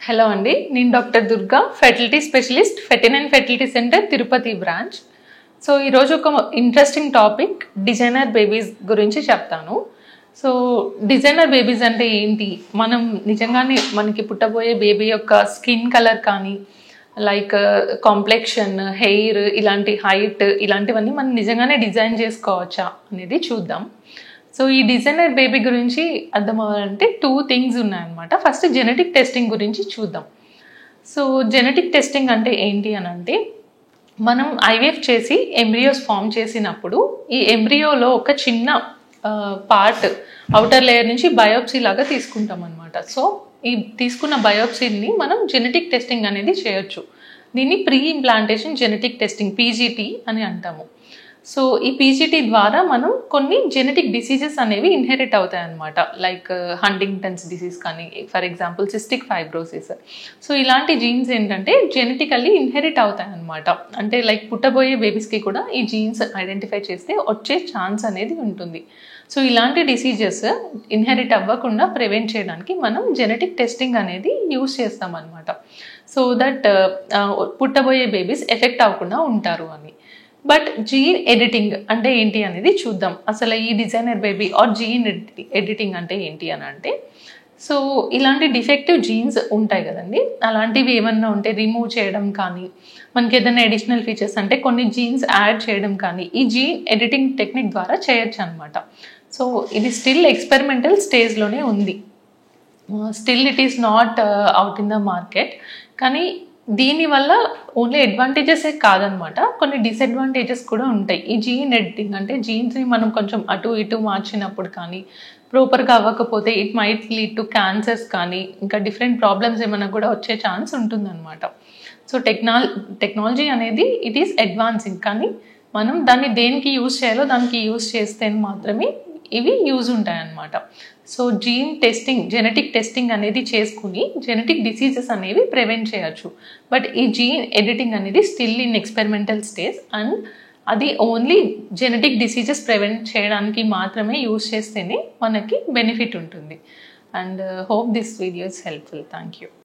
Hello అండి, నేను doctor Durga, fertility specialist, Fertinine fertility centre, Tirupati branch. So ఈరోజు ఒక ఇంట్రెస్టింగ్ టాపిక్ డిజైనర్ బేబీస్ గురించి చెప్తాను. సో డిజైనర్ బేబీస్ అంటే ఏంటి, మనం నిజంగానే మనకి పుట్టబోయే బేబీ యొక్క స్కిన్ కలర్ కానీ లైక్ కాంప్లెక్షన్, హెయిర్, ఇలాంటి హైట్, ఇలాంటివన్నీ మనం నిజంగానే డిజైన్ చేసుకోవచ్చా అనేది చూద్దాం. సో ఈ డిజైనర్ బేబీ గురించి అర్థం అవ్వాలంటే 2 థింగ్స్ ఉన్నాయన్నమాట. ఫస్ట్ జెనెటిక్ టెస్టింగ్ గురించి చూద్దాం. సో జెనెటిక్ టెస్టింగ్ అంటే ఏంటి అని అంటే, మనం ఐవీఎఫ్ చేసి ఎంబ్రియోస్ ఫామ్ చేసినప్పుడు ఈ ఎంబ్రియోలో ఒక చిన్న పార్ట్ అవుటర్ లేయర్ నుంచి బయోప్సీ లాగా తీసుకుంటాం అనమాట. సో ఈ తీసుకున్న బయోప్సీని మనం జెనెటిక్ టెస్టింగ్ అనేది చేయొచ్చు. దీన్ని pre implantation genetic testing, PGT అని అంటాము. సో ఈ పీజీటీ ద్వారా మనం కొన్ని జెనెటిక్ డిసీజెస్ అనేవి ఇన్హెరిట్ అవుతాయి అన్నమాట. లైక్ హంటింగ్టన్స్ డిసీజ్ కానీ, for example cystic fibrosis. So ఇలాంటి జీన్స్ ఏంటంటే జెనెటికల్లీ ఇన్హెరిట్ అవుతాయి అన్నమాట. అంటే లైక్ పుట్టబోయే బేబీస్కి కూడా ఈ జీన్స్ ఐడెంటిఫై చేస్తే వచ్చే ఛాన్స్ అనేది ఉంటుంది. సో ఇలాంటి డిసీజెస్ ఇన్హెరిట్ అవ్వకుండా ప్రివెంట్ చేయడానికి మనం జెనెటిక్ టెస్టింగ్ అనేది యూస్ చేస్తాం అనమాట. సో దట్ పుట్టబోయే బేబీస్ ఎఫెక్ట్ అవ్వకుండా ఉంటారు అని. బట్ జీన్ ఎడిటింగ్ అంటే ఏంటి అనేది చూద్దాం. అసలు ఈ designer baby or gene editing అంటే ఏంటి అని అంటే, సో ఇలాంటి డిఫెక్టివ్ జీన్స్ ఉంటాయి కదండి, అలాంటివి ఏమన్నా ఉంటే రిమూవ్ చేయడం కానీ, మనకి ఏదైనా అడిషనల్ ఫీచర్స్ అంటే కొన్ని జీన్స్ యాడ్ చేయడం కానీ ఈ జీన్ ఎడిటింగ్ టెక్నిక్ ద్వారా చేయొచ్చు అనమాట. సో ఇది స్టిల్ ఎక్స్పెరిమెంటల్ స్టేజ్లోనే ఉంది. Still it is not out in the market. కానీ దీనివల్ల ఓన్లీ అడ్వాంటేజెసే కాదనమాట, కొన్ని డిసడ్వాంటేజెస్ కూడా ఉంటాయి. ఈ జీన్ ఎడిటింగ్ అంటే జీన్స్ని మనం కొంచెం అటు ఇటు మార్చినప్పుడు కానీ, ప్రాపర్గా అవ్వకపోతే it might lead to cancers కానీ, ఇంకా డిఫరెంట్ ప్రాబ్లమ్స్ ఏమైనా కూడా వచ్చే ఛాన్స్ ఉంటుందన్నమాట. సో టెక్నాలజీ అనేది ఇట్ ఈస్ అడ్వాన్సింగ్, కానీ మనం దాన్ని దేనికి యూజ్ చేయాలో దానికి యూజ్ చేస్తే మాత్రమే ఇవి యూజ్ ఉంటాయన్నమాట. So gene testing, genetic testing అనేది చేసుకుని జెనెటిక్ డిసీజెస్ అనేవి ప్రివెంట్ చేయొచ్చు. బట్ ఈ జీన్ ఎడిటింగ్ అనేది still in experimental stage, and అది ఓన్లీ జెనెటిక్ డిసీజెస్ ప్రివెంట్ చేయడానికి మాత్రమే యూజ్ చేస్తేనే మనకి బెనిఫిట్ ఉంటుంది. And hope this video is helpful. Thank you.